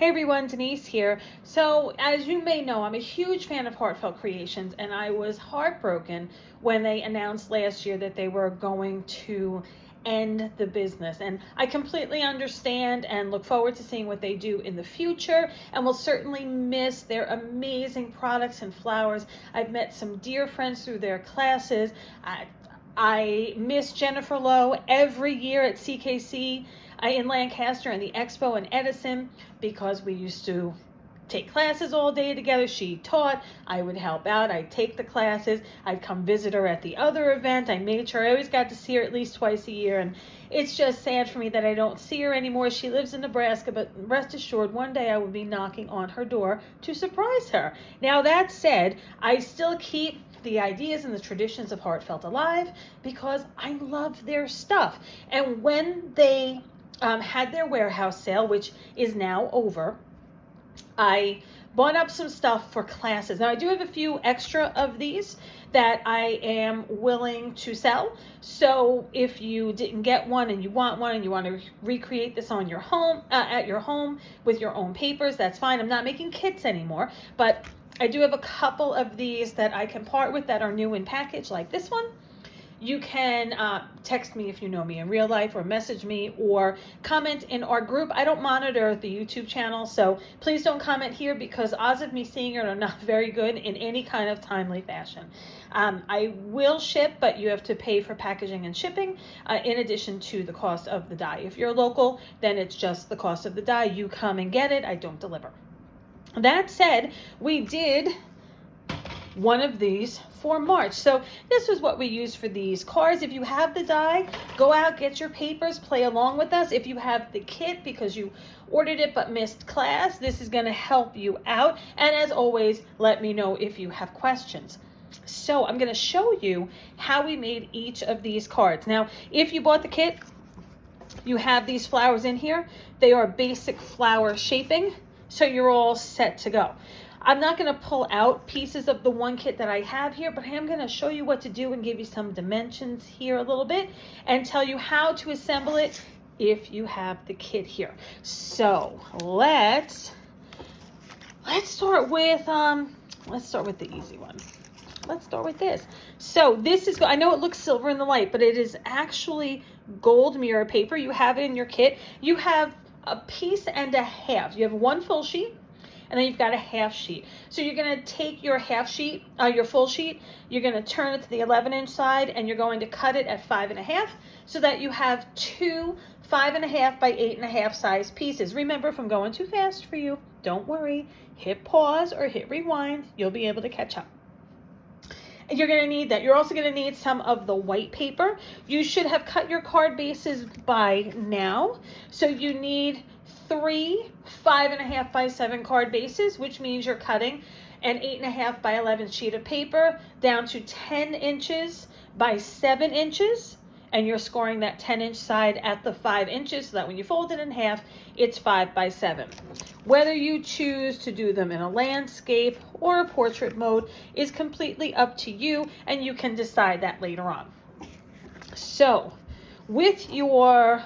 Hey everyone, Denise here. So, as you may know, I'm a huge fan of Heartfelt Creations, and I was heartbroken when they announced last year that they were going to end the business. And I completely understand and look forward to seeing what they do in the future, and will certainly miss their amazing products and flowers. I've met some dear friends through their classes. I miss Jennifer Lowe every year at CKC in Lancaster and the Expo in Edison, because we used to take classes all day together. She taught, I would help out, I'd take the classes, I'd come visit her at the other event. I made sure I always got to see her at least twice a year, and it's just sad for me that I don't see her anymore. She lives in Nebraska, but rest assured, one day I will be knocking on her door to surprise her. Now, that said, I still keep the ideas and the traditions of Heartfelt alive because I love their stuff. And when they had their warehouse sale, which is now over, I bought up some stuff for classes. Now, I do have a few extra of these that I am willing to sell. So if you didn't get one and you want one and you want to recreate this on your home, at your home with your own papers, that's fine. I'm not making kits anymore, but I do have a couple of these that I can part with that are new in package, like this one. You can text me if you know me in real life, or message me, or comment in our group. I don't monitor the YouTube channel, so please don't comment here, because odds of me seeing it are not very good in any kind of timely fashion. I will ship, but you have to pay for packaging and shipping in addition to the cost of the die. If you're local, then it's just the cost of the die. You come and get it. I don't deliver. That said, we did one of these for March. So this was what we used for these cards. If you have the die, go out, get your papers, play along with us. If you have the kit because you ordered it but missed class, this is going to help you out. And as always, let me know if you have questions. So I'm going to show you how we made each of these cards. Now, if you bought the kit, you have these flowers in here. They are basic flower shaping, so you're all set to go. I'm not going to pull out pieces of the one kit that I have here, but I am going to show you what to do and give you some dimensions here a little bit and tell you how to assemble it if you have the kit here. So let's start with the easy one. Let's start with this. So this is, I know it looks silver in the light, but it is actually gold mirror paper. You have it in your kit. You have a piece and a half. You have one full sheet, and then you've got a half sheet. So you're going to take your half sheet, your full sheet, you're going to turn it to the 11-inch side, and you're going to cut it at 5.5 so that you have two 5.5 by 8.5 size pieces. Remember, if I'm going too fast for you, don't worry. Hit pause or hit rewind. You'll be able to catch up. And you're going to need that. You're also going to need some of the white paper. You should have cut your card bases by now. So you need 3 5.5 by 7 card bases, which means you're cutting an 8.5 by 11 sheet of paper down to 10 inches by 7 inches, and you're scoring that 10-inch side at the 5 inches so that when you fold it in half, it's 5 by 7. Whether you choose to do them in a landscape or a portrait mode is completely up to you, and you can decide that later on. So with your,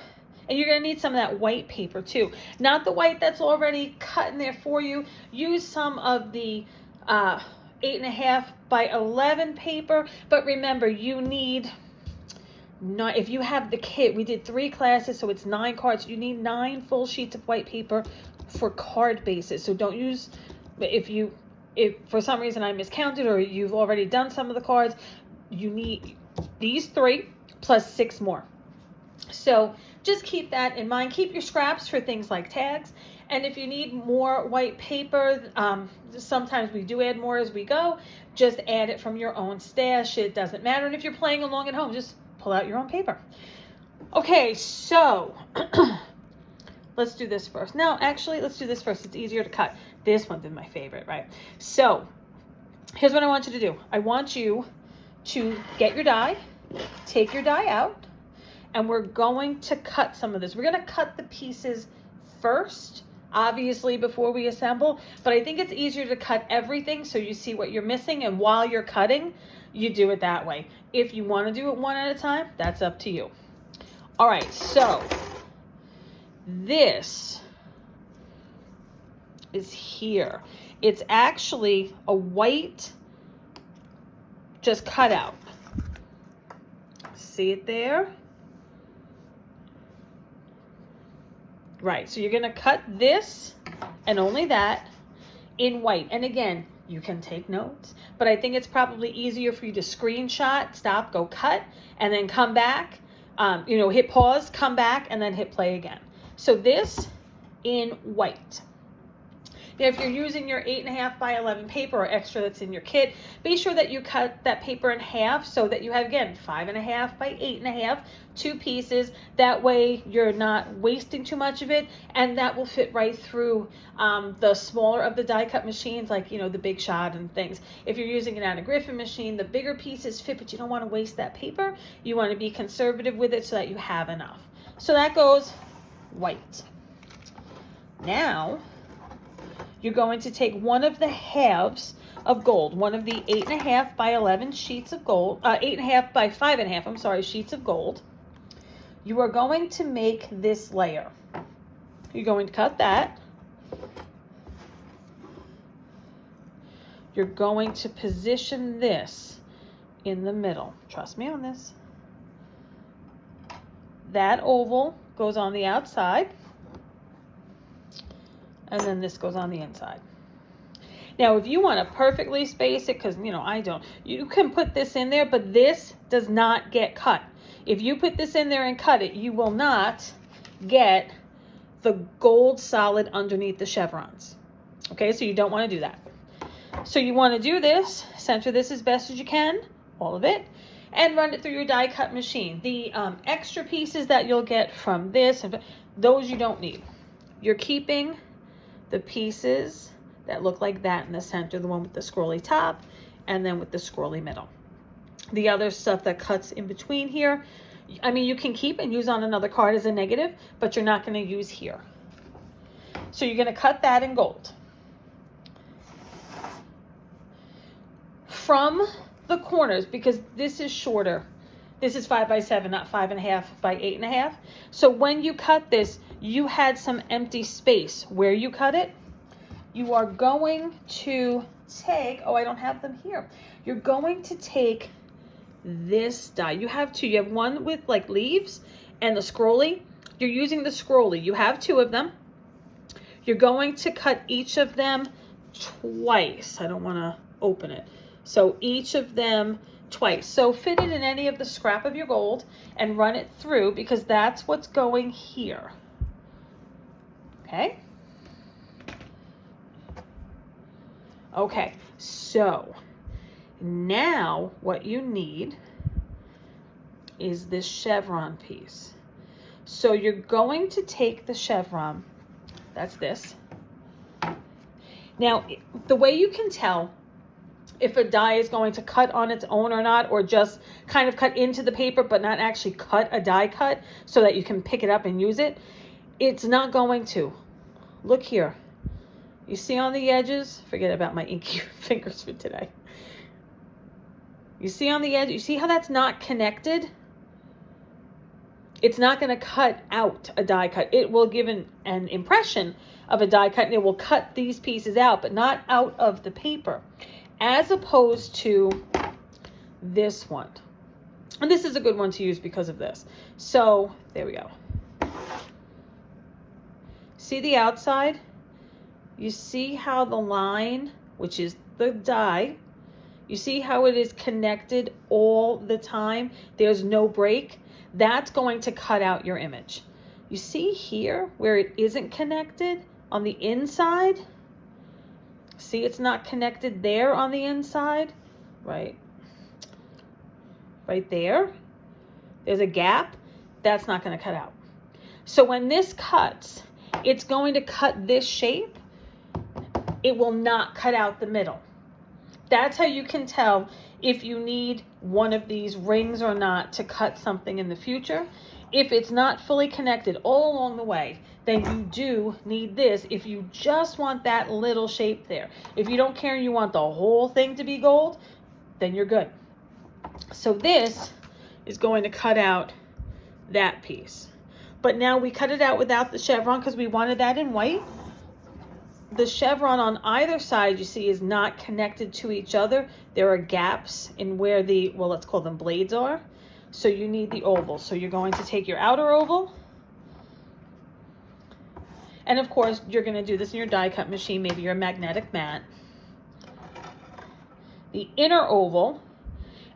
and you're going to need some of that white paper too. Not the white that's already cut in there for you. Use some of the 8.5 by 11 paper, but remember, you need, if you have the kit, we did 3 classes, so it's 9 cards. You need 9 full sheets of white paper for card bases. So don't use, if for some reason I miscounted or you've already done some of the cards, you need these 3 plus 6 more. So just keep that in mind. Keep your scraps for things like tags. And if you need more white paper, sometimes we do add more as we go. Just add it from your own stash. It doesn't matter. And if you're playing along at home, just pull out your own paper. Okay, so let's do this first. No, actually, let's do this first. It's easier to cut. This one's my favorite, right? So here's what I want you to do. I want you to get your die, take your die out, and we're going to cut some of this. We're going to cut the pieces first, obviously, before we assemble, but I think it's easier to cut everything so you see what you're missing, and while you're cutting, you do it that way. If you want to do it one at a time, that's up to you. All right, so this is here. It's actually a white just cut out. See it there? Right, so you're gonna cut this and only that in white. And again, you can take notes, but I think it's probably easier for you to screenshot, stop, go cut, and then come back, hit pause, come back, and then hit play again. So this in white. Now, if you're using your 8.5 by 11 paper or extra that's in your kit, be sure that you cut that paper in half so that you have, again, 5.5 by 8.5, 2 pieces. That way you're not wasting too much of it, and that will fit right through the smaller of the die cut machines, like, the Big Shot and things. If you're using an Anna Griffin machine, the bigger pieces fit, but you don't want to waste that paper. You want to be conservative with it so that you have enough. So that goes white. Now, you're going to take one of the halves of gold, one of the 8.5 by 11 sheets of gold, 8.5 by 5.5, sheets of gold. You are going to make this layer. You're going to cut that. You're going to position this in the middle. Trust me on this. That oval goes on the outside. And then this goes on the inside. Now, if you want to perfectly space it, because, I don't, you can put this in there, but this does not get cut. If you put this in there and cut it, you will not get the gold solid underneath the chevrons. Okay, so you don't want to do that. So you want to do this, center this as best as you can, all of it, and run it through your die cut machine. The extra pieces that you'll get from this, those you don't need. You're keeping the pieces that look like that in the center, the one with the scrolly top, and then with the scrolly middle. The other stuff that cuts in between here, you can keep and use on another card as a negative, but you're not going to use here. So you're going to cut that in gold. From the corners, because this is shorter, this is 5 by 7, not 5.5 by 8.5. So when you cut this, you had some empty space where you cut it. You are going to take, I don't have them here. You're going to take this die. You have two. You have one with like leaves and the scrolly. You're using the scrolly. You have 2 of them. You're going to cut each of them twice. I don't want to open it. So each of them twice. So fit it in any of the scrap of your gold and run it through, because that's what's going here. Okay? Okay, so now what you need is this chevron piece. So you're going to take the chevron, that's this. Now, the way you can tell if a die is going to cut on its own or not, or just kind of cut into the paper but not actually cut a die cut so that you can pick it up and use it, it's not going to. Look here. You see on the edges, forget about my inky fingers for today. You see on the edge, you see how that's not connected? It's not going to cut out a die cut. It will give an impression of a die cut, and it will cut these pieces out, but not out of the paper, as opposed to this one. And this is a good one to use because of this. So there we go. See the outside? You see how the line, which is the die, you see how it is connected all the time? There's no break. That's going to cut out your image. You see here where it isn't connected on the inside? See, it's not connected there on the inside, right? Right there. There's a gap. That's not going to cut out. So when this cuts, it's going to cut this shape. It will not cut out the middle. That's how you can tell if you need one of these rings or not to cut something in the future. If it's not fully connected all along the way, then you do need this if you just want that little shape there. If you don't care and you want the whole thing to be gold, then you're good. So this is going to cut out that piece. But now we cut it out without the chevron because we wanted that in white. the chevron on either side, you see, is not connected to each other. There are gaps in where the, well, let's call them blades are. So you need the oval. So you're going to take your outer oval. And of course, you're going to do this in your die cut machine, maybe your magnetic mat. The inner oval,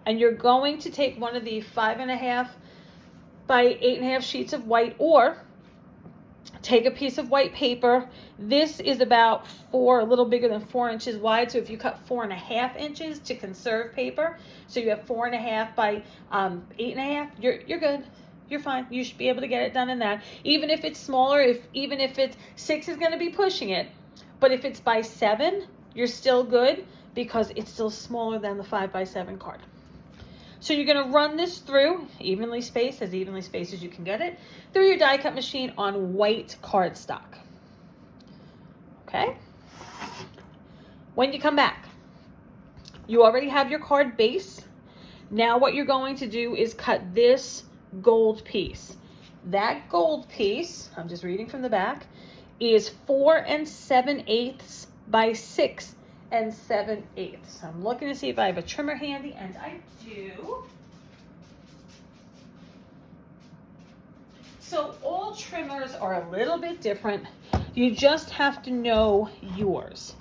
and you're going to take one of the 5.5 by 8.5 sheets of white, or take a piece of white paper. This is about a little bigger than 4 inches wide. So if you cut 4.5 inches to conserve paper, so you have 4.5 by 8.5, you're good. You're fine. You should be able to get it done in that. Even if it's smaller, even if it's 6 is going to be pushing it, but if it's by 7, you're still good because it's still smaller than the 5 by 7 card. So you're going to run this through evenly spaced as you can get it through your die cut machine on white cardstock. Okay. When you come back, you already have your card base. Now what you're going to do is cut this gold piece. That gold piece, I'm just reading from the back, is 4 7/8 by 6 7/8. I'm looking to see if I have a trimmer handy, and I do. So all trimmers are a little bit different. You just have to know yours.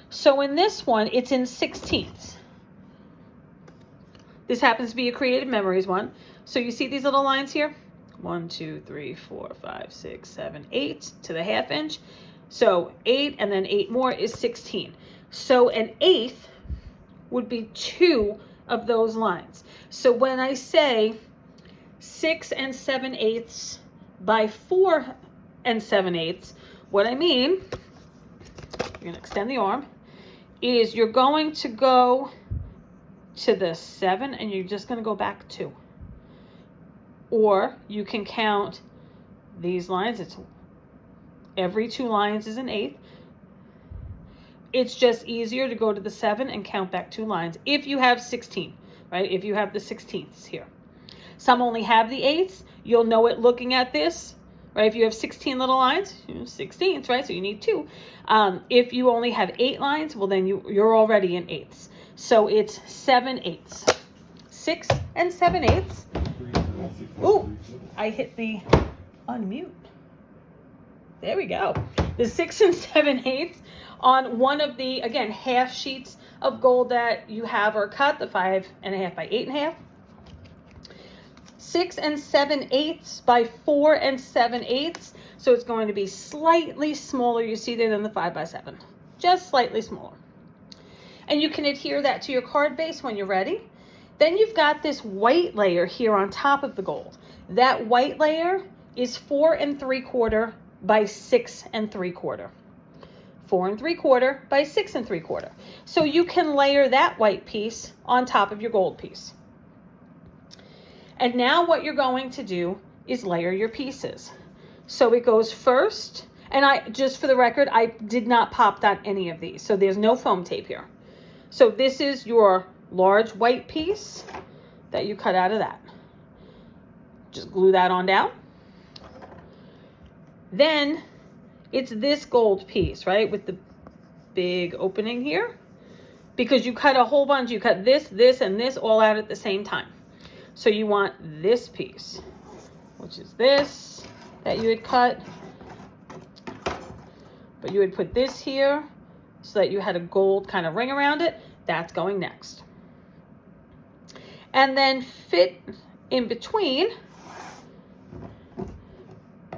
So in this one, it's in 16ths. This happens to be a Creative Memories one. So you see these little lines here? 1, 2, 3, 4, 5, 6, 7, 8 to the 1/2 inch. So 8 and then 8 more is 16. So an 1/8 would be 2 of those lines. So when I say 6 7/8 by 4 7/8, what I mean, you're going to extend the arm, is you're going to go to the 7 and you're just going to go back 2. Or you can count these lines. It's every 2 lines is an 1/8. It's just easier to go to the 7 and count back 2 lines if you have 16, right? If you have the 16ths here. Some only have the 8ths. You'll know it looking at this, right? If you have 16 little lines, 16ths, right? So you need 2. If you only have 8 lines, well then you're already in 8ths. So it's 7/8. 6 7/8. Ooh, I hit the unmute. There we go. The 6 7/8 on one of the, again, 1/2 sheets of gold that you have or cut, the 5.5 by 8.5. 6 7/8 by 4 7/8. So it's going to be slightly smaller, you see there, than the 5 by 7. Just slightly smaller. And you can adhere that to your card base when you're ready. Then you've got this white layer here on top of the gold. That white layer is 4 3/4 by 6 3/4. 4 3/4 by 6 3/4. So you can layer that white piece on top of your gold piece. And now what you're going to do is layer your pieces. So it goes first, and just for the record, I did not pop down any of these. So there's no foam tape here. So this is your large white piece that you cut out of that. Just glue that on down. Then it's this gold piece, right, with the big opening here, because you cut a whole bunch. You cut this, this, and this all out at the same time. So you want this piece, which is this that you had cut, but you would put this here so that you had a gold kind of ring around it. That's going next. And then fit in between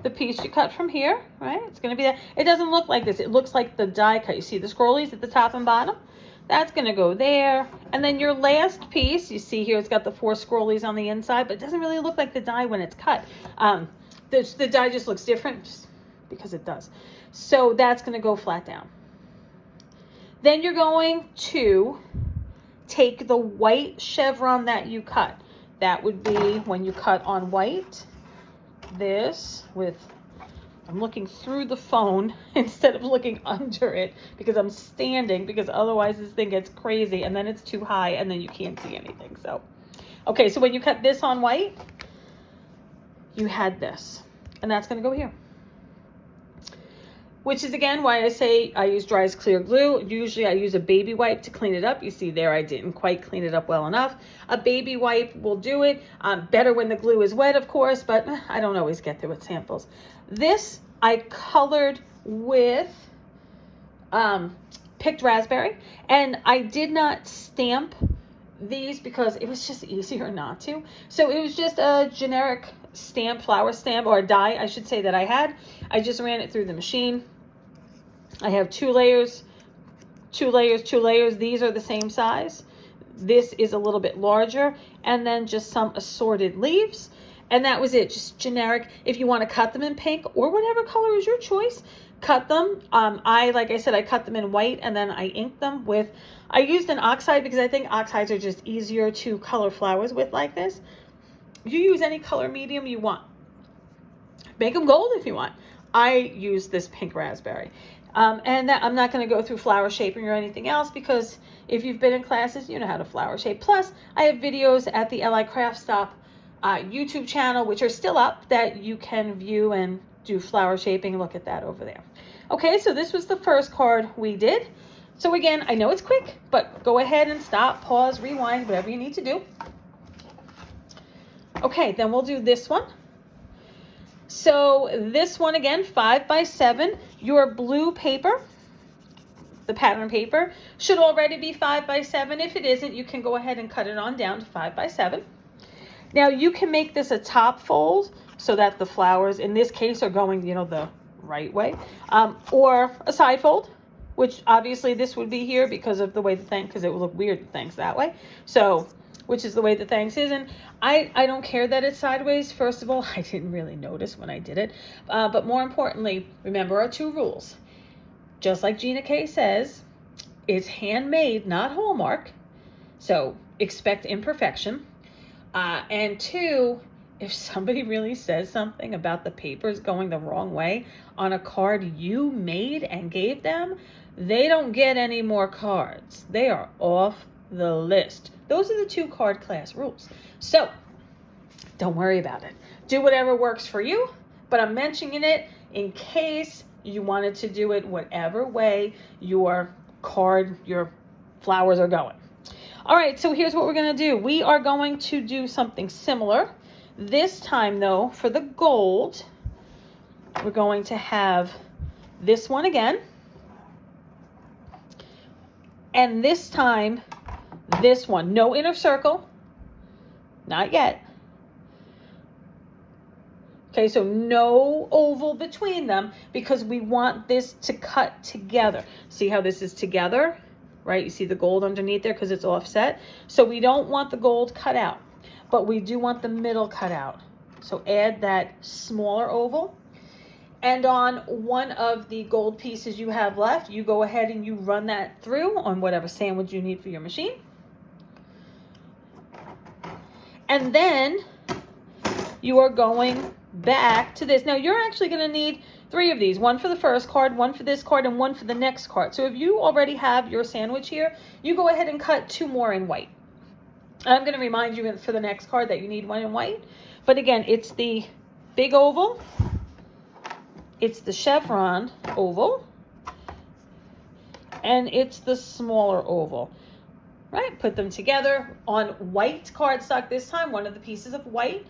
the piece you cut from here, right? It's going to be that. It doesn't look like this. It looks like the die cut. You see the scrollies at the top and bottom? That's going to go there. And then your last piece, you see here, it's got the 4 scrollies on the inside, but it doesn't really look like the die when it's cut. The die just looks different just because it does. So that's going to go flat down. Then you're going to take the white chevron that you cut. That would be when you cut on white. This with, I'm looking through the phone instead of looking under it because I'm standing, because otherwise this thing gets crazy and then it's too high and then you can't see anything. So, okay, so when you cut this on white, you had this, and that's going to go here. which is again why I say I use dry as clear glue. Usually I use a baby wipe to clean it up. You see there I didn't quite clean it up well enough. A baby wipe will do it. Better when the glue is wet, of course, but I don't always get there with samples. This I colored with picked raspberry, and I did not stamp these because it was just easier not to. So it was just a generic stamp, flower stamp, or a die I should say, that I had. I just ran it through the machine. I have 2 layers, 2 layers, 2 layers. These are the same size. This is a little bit larger, and then just some assorted leaves. And that was it, just generic. If you want to cut them in pink or whatever color is your choice, cut them. Like I said, I cut them in white, and then I inked them with, I used an oxide because I think oxides are just easier to color flowers with like this. You use any color medium you want. Make them gold if you want. I use this pink raspberry. And that, I'm not going to go through flower shaping or anything else, because if you've been in classes, you know how to flower shape. Plus, I have videos at the LI Craft Stop YouTube channel, which are still up, that you can view and do flower shaping. Look at that over there. Okay, so this was the first card we did. So again, I know it's quick, but go ahead and stop, pause, rewind, whatever you need to do. Okay, then we'll do this one. So this one again, 5 by 7. Your blue paper, the pattern paper, should already be 5 by 7. If it isn't, you can go ahead and cut it on down to 5 by 7. Now you can make this a top fold so that the flowers in this case are going, you know, the right way, or a side fold, which obviously this would be here because of the way the thing, because it would look weird the thing's that way. So, which is the way the thanks is. And I don't care that it's sideways. First of all, I didn't really notice when I did it. But more importantly, remember our 2 rules. Just like Gina K says, it's handmade, not Hallmark. So expect imperfection. And 2, if somebody really says something about the papers going the wrong way on a card you made and gave them, they don't get any more cards. They are off the list. Those are the 2 card class rules. So don't worry about it. Do whatever works for you, but I'm mentioning it in case you wanted to do it whatever way your card, your flowers are going. All right, so here's what we're going to do. We are going to do something similar. This time, though, for the gold, we're going to have this one again. And this time, this one. No inner circle. Not yet. Okay, so no oval between them, because we want this to cut together. See how this is together? Right, you see the gold underneath there because it's offset. So we don't want the gold cut out, but we do want the middle cut out. So add that smaller oval. And on one of the gold pieces you have left, you go ahead and you run that through on whatever sandwich you need for your machine. And then you are going back to this. Now you're actually going to need 3 of these, 1 for the first card, 1 for this card, and 1 for the next card. So if you already have your sandwich here, you go ahead and cut 2 more in white. And I'm going to remind you for the next card that you need 1 in white. But again, it's the big oval, it's the chevron oval, and it's the smaller oval. Right? Put them together on white cardstock this time, 1 of the pieces of white.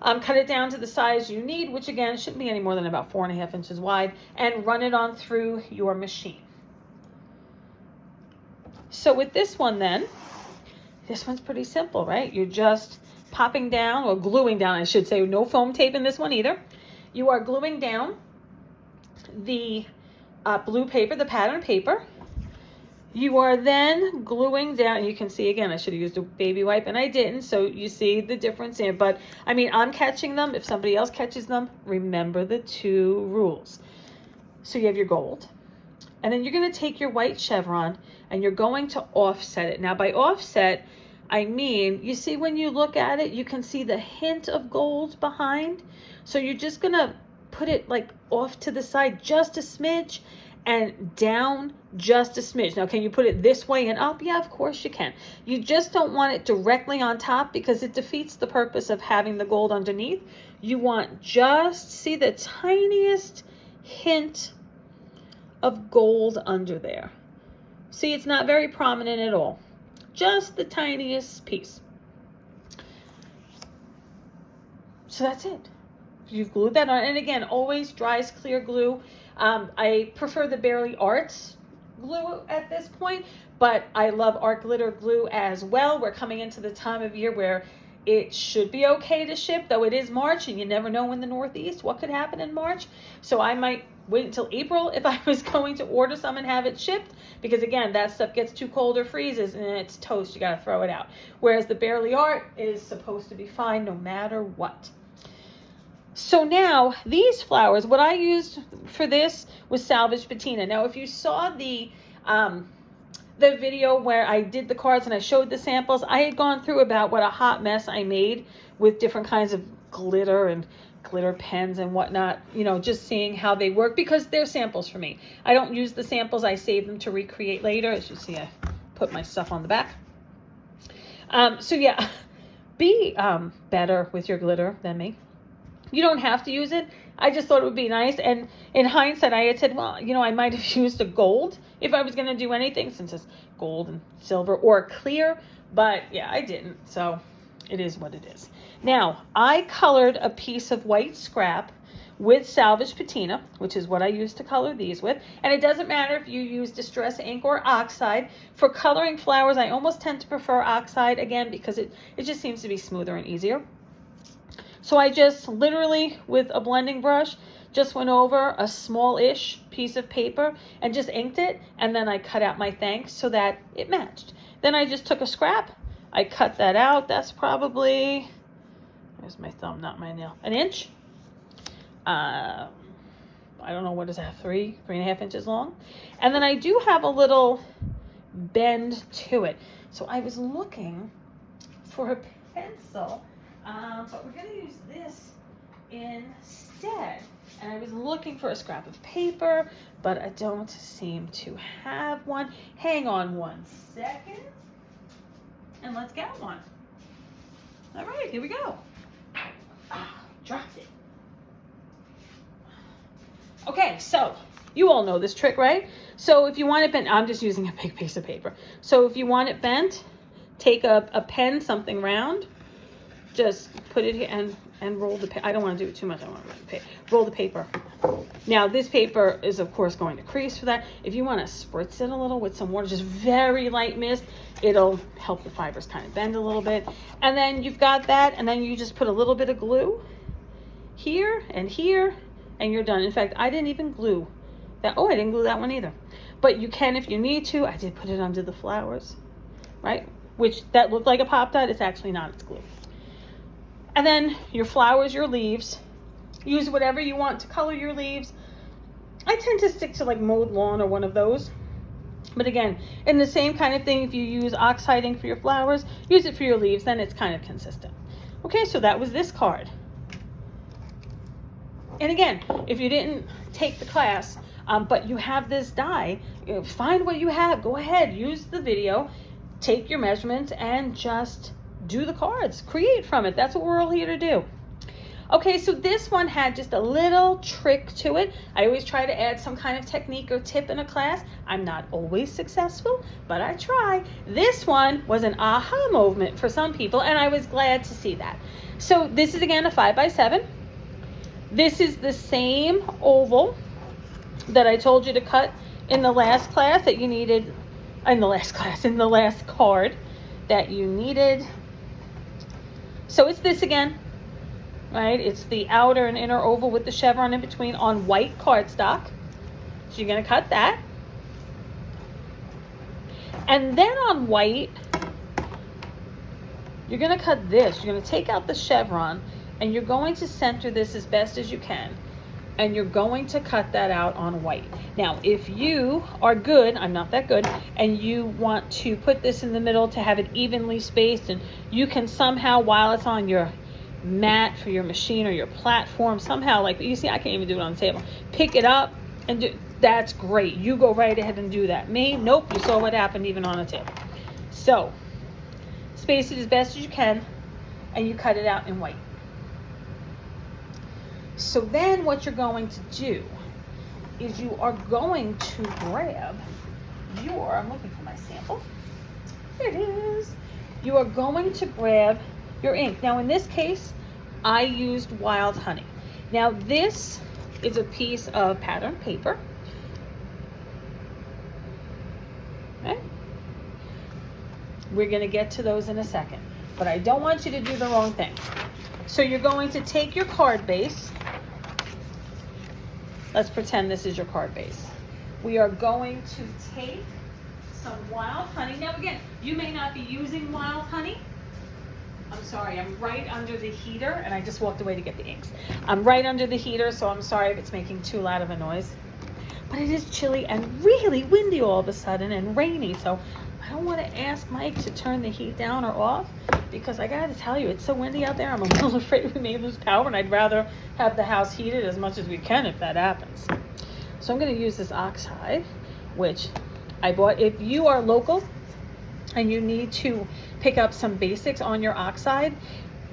Cut it down to the size you need, which again shouldn't be any more than about 4.5 inches wide, and run it on through your machine. So with this one then, this one's pretty simple, right? You're just popping down, or gluing down, I should say. No foam tape in this one either. You are gluing down the blue paper, the pattern paper. You are then gluing down, you can see again, I should have used a baby wipe and I didn't, so you see the difference here. But I mean, I'm catching them. If somebody else catches them, remember the 2 rules. So you have your gold, and then you're going to take your white chevron and you're going to offset it. Now by offset, I mean, you see when you look at it, you can see the hint of gold behind. So you're just going to put it like off to the side just a smidge, and down just a smidge. Now, can you put it this way and up? Yeah, of course you can. You just don't want it directly on top because it defeats the purpose of having the gold underneath. You want just, see the tiniest hint of gold under there. See, it's not very prominent at all. Just the tiniest piece. So that's it. You've glued that on. And again, always dries clear glue. I prefer the Bearly Arts glue at this point, but I love art glitter glue as well. We're coming into the time of year where it should be okay to ship, though it is March and you never know in the Northeast what could happen in March. So I might wait until April if I was going to order some and have it shipped, because again, that stuff gets too cold or freezes and it's toast. You got to throw it out. Whereas the Bearly Art is supposed to be fine no matter what. So now these flowers, what I used for this was Salvage Patina. Now, if you saw the video where I did the cards and I showed the samples, I had gone through about what a hot mess I made with different kinds of glitter and glitter pens and whatnot, you know, just seeing how they work, because they're samples for me. I don't use the samples, I save them to recreate later. As you see, I put my stuff on the back. So yeah, be better with your glitter than me. You don't have to use it. I just thought it would be nice. And in hindsight, I had said, well, you know, I might have used a gold if I was going to do anything, since it's gold and silver or clear. But yeah, I didn't. So it is what it is. Now, I colored a piece of white scrap with Salvage Patina, which is what I used to color these with. And it doesn't matter if you use Distress ink or oxide. For coloring flowers, I almost tend to prefer oxide, again, because it just seems to be smoother and easier. So I just literally, with a blending brush, just went over a small-ish piece of paper and just inked it, and then I cut out my thanks so that it matched. Then I just took a scrap, I cut that out. That's probably, there's my thumb, not my nail, an inch. I don't know, what is that, 3.5 inches long? And then I do have a little bend to it. So I was looking for a pencil, but we're going to use this instead. And I was looking for a scrap of paper, but I don't seem to have one. Hang on one second, and let's get one. All right, here we go. Dropped it. Okay, so you all know this trick, right? So if you want it bent, I'm just using a big piece of paper. So if you want it bent, take a pen, something round, just put it here and roll the paper. I don't want to do it too much. I want to roll the paper. Now this paper is of course going to crease for that. If you want to spritz it a little with some water, just very light mist, it'll help the fibers kind of bend a little bit. And then you've got that, and then you just put a little bit of glue here and here, and you're done. In fact, I didn't even glue that. Oh, I didn't glue that one either. But you can if you need to. I did put it under the flowers, right? Which that looked like a pop dot. It's actually not, it's glue. And then your flowers, your leaves, use whatever you want to color your leaves. I tend to stick to like mowed lawn or one of those. But again, in the same kind of thing, if you use oxide ink for your flowers, use it for your leaves, then it's kind of consistent. Okay, so that was this card. And again, if you didn't take the class, but you have this die, find what you have. Go ahead, use the video, take your measurements, and just do the cards. Create from it. That's what we're all here to do. Okay, so this one had just a little trick to it. I always try to add some kind of technique or tip in a class. I'm not always successful, but I try. This one was an aha moment for some people, and I was glad to see that. So this is again a 5x7. This is the same oval that I told you to cut in the last class that you needed, in the last card that you needed. So it's this again, right? It's the outer and inner oval with the chevron in between on white cardstock. So you're going to cut that. And then on white, you're going to cut this. You're going to take out the chevron, and you're going to center this as best as you can. And you're going to cut that out on white. Now, if you are good, I'm not that good, and you want to put this in the middle to have it evenly spaced, and you can somehow, while it's on your mat for your machine or your platform, somehow, like you see, I can't even do it on the table, pick it up and do, that's great. You go right ahead and do that. Me, nope, you saw what happened even on a table. So, space it as best as you can, and you cut it out in white. So then what you're going to do is you are going to grab I'm looking for my sample. Here it is. You are going to grab your ink. Now in this case, I used Wild Honey. Now this is a piece of pattern paper. Okay. We're gonna get to those in a second, but I don't want you to do the wrong thing. So you're going to take your card base. Let's pretend this is your card base. We are going to take some Wild Honey. Now again, you may not be using Wild Honey. I'm sorry, I'm right under the heater, and I just walked away to get the inks. I'm right under the heater, so I'm sorry if it's making too loud of a noise. But it is chilly and really windy all of a sudden and rainy, so I don't want to ask Mike to turn the heat down or off, because I gotta tell you, it's so windy out there, I'm a little afraid we may lose power, and I'd rather have the house heated as much as we can if that happens. So I'm gonna use this oxide, which I bought. If you are local and you need to pick up some basics on your oxide,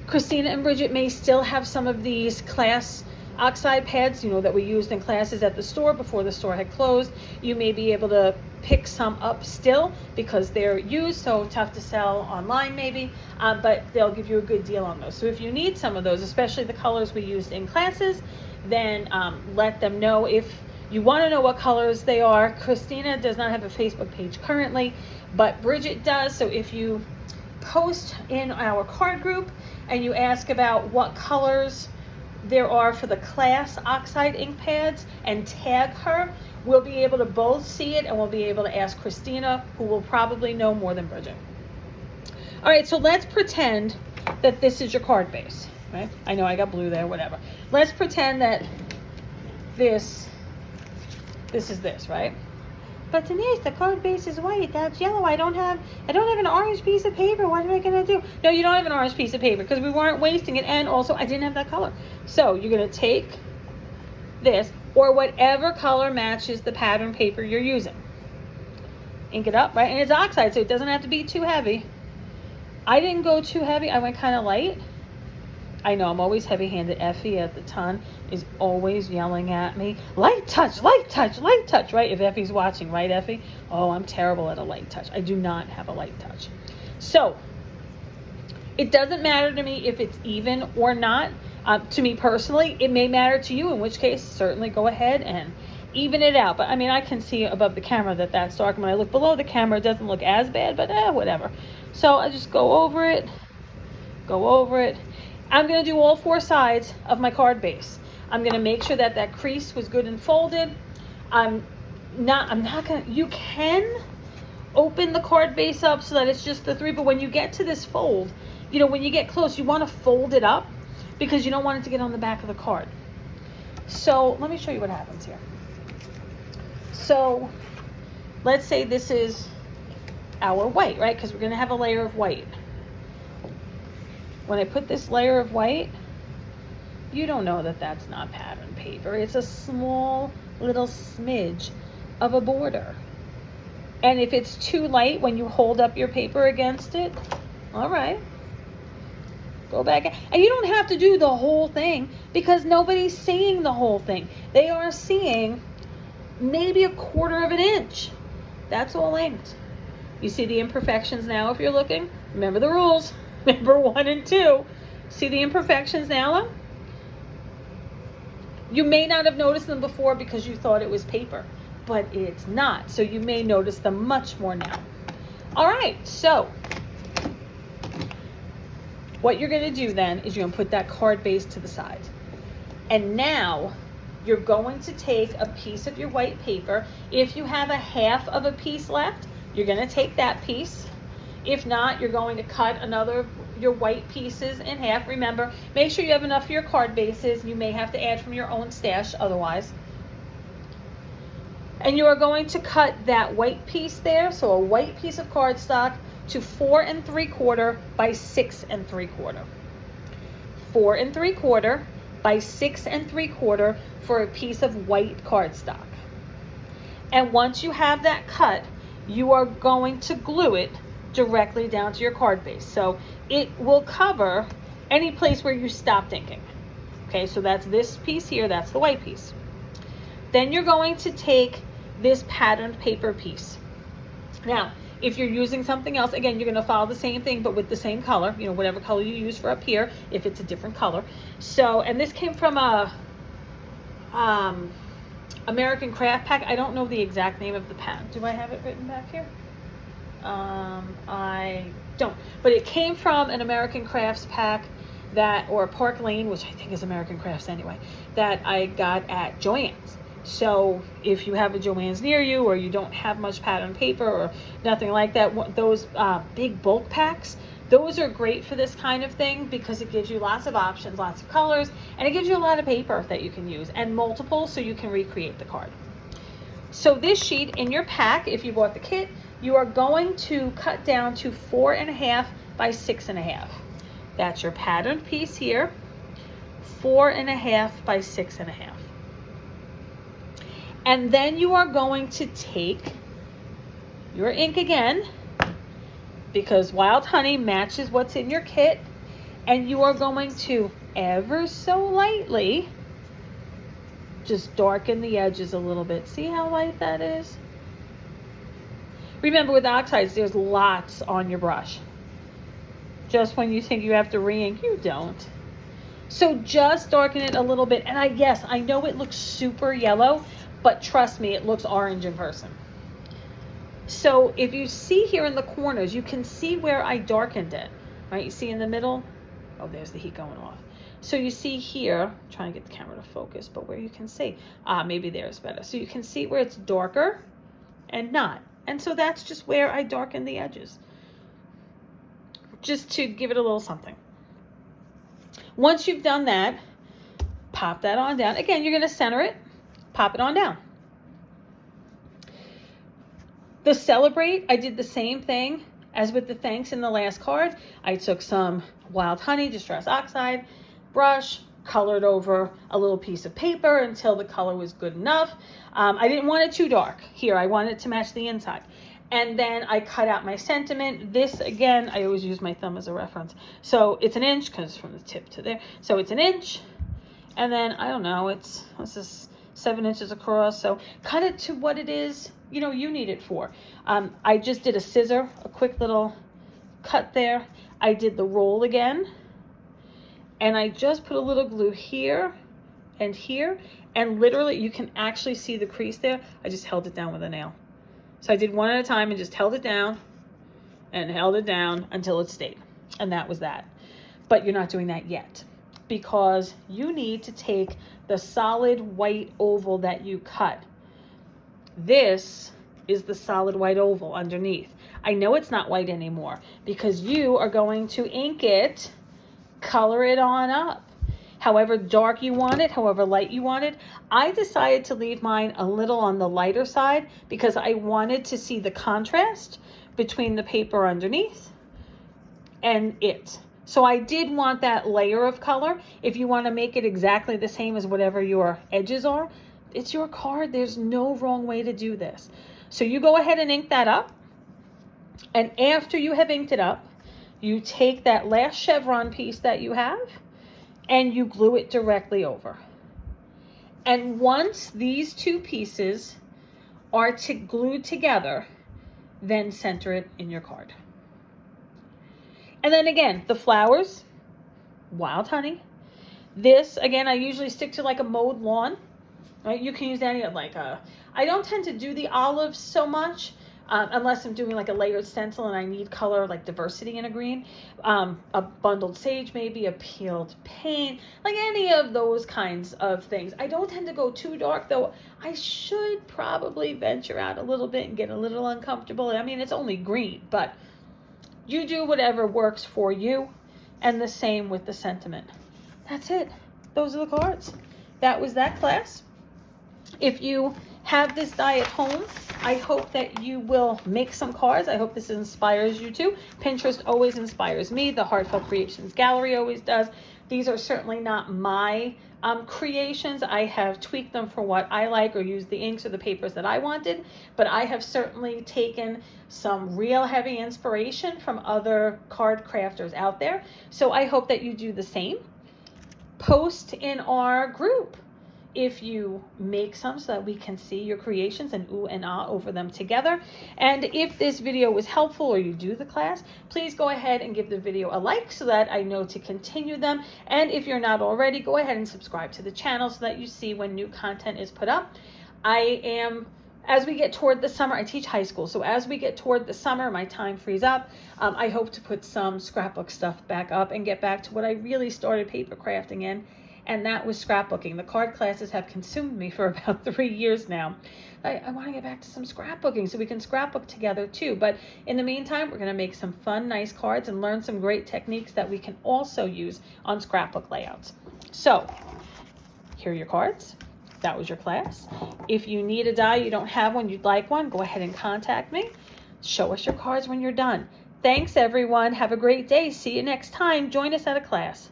Christina and Bridget may still have some of these class oxide pads, that we used in classes at the store before the store had closed. You may be able to pick some up still because they're used, so tough to sell online maybe, but they'll give you a good deal on those. So if you need some of those, especially the colors we used in classes, then let them know. If you want to know what colors they are, Christina does not have a Facebook page currently, but Bridget does. So if you post in our card group and you ask about what colors there are for the class oxide ink pads and tag her, we'll be able to both see it, and we'll be able to ask Christina, who will probably know more than Bridget. All right, so let's pretend that this is your card base, right? I know I got blue there, whatever. Let's pretend that this is this, right? But Denise, the card base is white. That's yellow. I don't have an orange piece of paper. What am I gonna do? No, you don't have an orange piece of paper because we weren't wasting it, and also I didn't have that color. So you're gonna take this, or whatever color matches the pattern paper you're using. Ink it up, right? And it's oxide, so it doesn't have to be too heavy. I didn't go too heavy. I went kind of light. I know, I'm always heavy-handed. Effie at the ton is always yelling at me, light touch, light touch, light touch, right? If Effie's watching, right, Effie? Oh, I'm terrible at a light touch. I do not have a light touch. So, it doesn't matter to me if it's even or not. To me personally, it may matter to you, in which case, certainly go ahead and even it out. But, I mean, I can see above the camera that that's dark. When I look below the camera, it doesn't look as bad, but whatever. So, I just go over it. I'm going to do all four sides of my card base. I'm going to make sure that that crease was good and folded. I'm not going to, you can open the card base up so that it's just the three, but when you get to this fold, when you get close, you want to fold it up because you don't want it to get on the back of the card. So let me show you what happens here. So let's say this is our white, right? Because we're going to have a layer of white. When I put this layer of white, you don't know that that's not pattern paper. It's a small little smidge of a border. And if it's too light when you hold up your paper against it, all right, go back. And you don't have to do the whole thing because nobody's seeing the whole thing. They are seeing maybe 1/4 of an inch. That's all inked. You see the imperfections now if you're looking? Remember the rules. Remember 1 and 2. See the imperfections now? You may not have noticed them before because you thought it was paper, but it's not. So you may notice them much more now. All right, so what you're going to do then is you're going to put that card base to the side. And now you're going to take a piece of your white paper. If you have a half of a piece left, you're going to take that piece. If not, you're going to cut another of your white pieces in half. Remember, make sure you have enough for your card bases. You may have to add from your own stash otherwise. And you are going to cut that white piece there, so a white piece of cardstock, to 4 3/4 by 6 3/4. 4 3/4 by 6 3/4 for a piece of white cardstock. And once you have that cut, you are going to glue it directly down to your card base. So it will cover any place where you stopped inking. Okay, so that's this piece here, that's the white piece. Then you're going to take this patterned paper piece. Now, if you're using something else, again, you're going to follow the same thing, but with the same color, whatever color you use for up here, if it's a different color. So, and this came from a American Craft Pack. I don't know the exact name of the pack. Do I have it written back here? I don't, but it came from an American Crafts pack or Park Lane, which I think is American Crafts anyway, that I got at Joann's. So if you have a Joann's near you, or you don't have much pattern paper or nothing like that, those big bulk packs, those are great for this kind of thing because it gives you lots of options, lots of colors, and it gives you a lot of paper that you can use, and multiple, so you can recreate the card. So this sheet in your pack, if you bought the kit, you are going to cut down to 4.5 by 6.5. That's your patterned piece here, 4.5 by 6.5. And then you are going to take your ink again, because Wild Honey matches what's in your kit, and you are going to ever so lightly just darken the edges a little bit. See how light that is? Remember, with oxides, there's lots on your brush. Just when you think you have to re-ink, you don't. So just darken it a little bit. And I know it looks super yellow, but trust me, it looks orange in person. So if you see here in the corners, you can see where I darkened it, right? You see in the middle? Oh, there's the heat going off. So you see here, I'm trying to get the camera to focus, but where you can see, maybe there's better. So you can see where it's darker and not. And so that's just where I darken the edges, just to give it a little something. Once you've done that, pop that on down. Again, you're going to center it, pop it on down. The Celebrate, I did the same thing as with the thanks in the last card. I took some Wild Honey Distress Oxide brush, colored over a little piece of paper until the color was good enough. I didn't want it too dark. Here, I wanted it to match the inside. And then I cut out my sentiment. This, again, I always use my thumb as a reference. So it's 1 inch, because from the tip to there. So it's 1 inch. And then, I don't know, what's this, 7 inches across. So cut it to what it is, you need it for. I just did a scissor, a quick little cut there. I did the roll again. And I just put a little glue here and here. And literally, you can actually see the crease there. I just held it down with a nail. So I did one at a time and just held it down and held it down until it stayed. And that was that. But you're not doing that yet, because you need to take the solid white oval that you cut. This is the solid white oval underneath. I know it's not white anymore because you are going to ink it, color it on up. However dark you want it, however light you want it. I decided to leave mine a little on the lighter side because I wanted to see the contrast between the paper underneath and it. So I did want that layer of color. If you want to make it exactly the same as whatever your edges are, it's your card. There's no wrong way to do this. So you go ahead and ink that up. And after you have inked it up, you take that last chevron piece that you have and you glue it directly over. And once these two pieces are glued together, then center it in your card. And then again, the flowers, Wild Honey. This, again, I usually stick to like a mowed lawn, right? You can use any of I don't tend to do the olives so much, unless I'm doing like a layered stencil and I need color, like diversity in a green. A bundled sage, maybe a peeled paint, like any of those kinds of things. I don't tend to go too dark, though. I should probably venture out a little bit and get a little uncomfortable. I mean, it's only green, but you do whatever works for you. And the same with the sentiment. That's it. Those are the cards. That was that class. If you have this die at home, I hope that you will make some cards. I hope this inspires you too. Pinterest always inspires me. The Heartfelt Creations Gallery always does. These are certainly not my creations. I have tweaked them for what I like, or used the inks or the papers that I wanted, but I have certainly taken some real heavy inspiration from other card crafters out there. So I hope that you do the same. Post in our group. if you make some so that we can see your creations and ooh and ah over them together. And if this video was helpful or you do the class, please go ahead and give the video a like so that I know to continue them. And if you're not already, go ahead and subscribe to the channel so that you see when new content is put up. As we get toward the summer, I teach high school, so as we get toward the summer, my time frees up. I hope to put some scrapbook stuff back up and get back to what I really started paper crafting in, and that was scrapbooking. The card classes have consumed me for about 3 years now. I want to get back to some scrapbooking so we can scrapbook together too. But in the meantime, we're going to make some fun, nice cards and learn some great techniques that we can also use on scrapbook layouts. So here are your cards. That was your class. If you need a die, you don't have one, you'd like one, go ahead and contact me. Show us your cards when you're done. Thanks, everyone. Have a great day. See you next time. Join us at a class.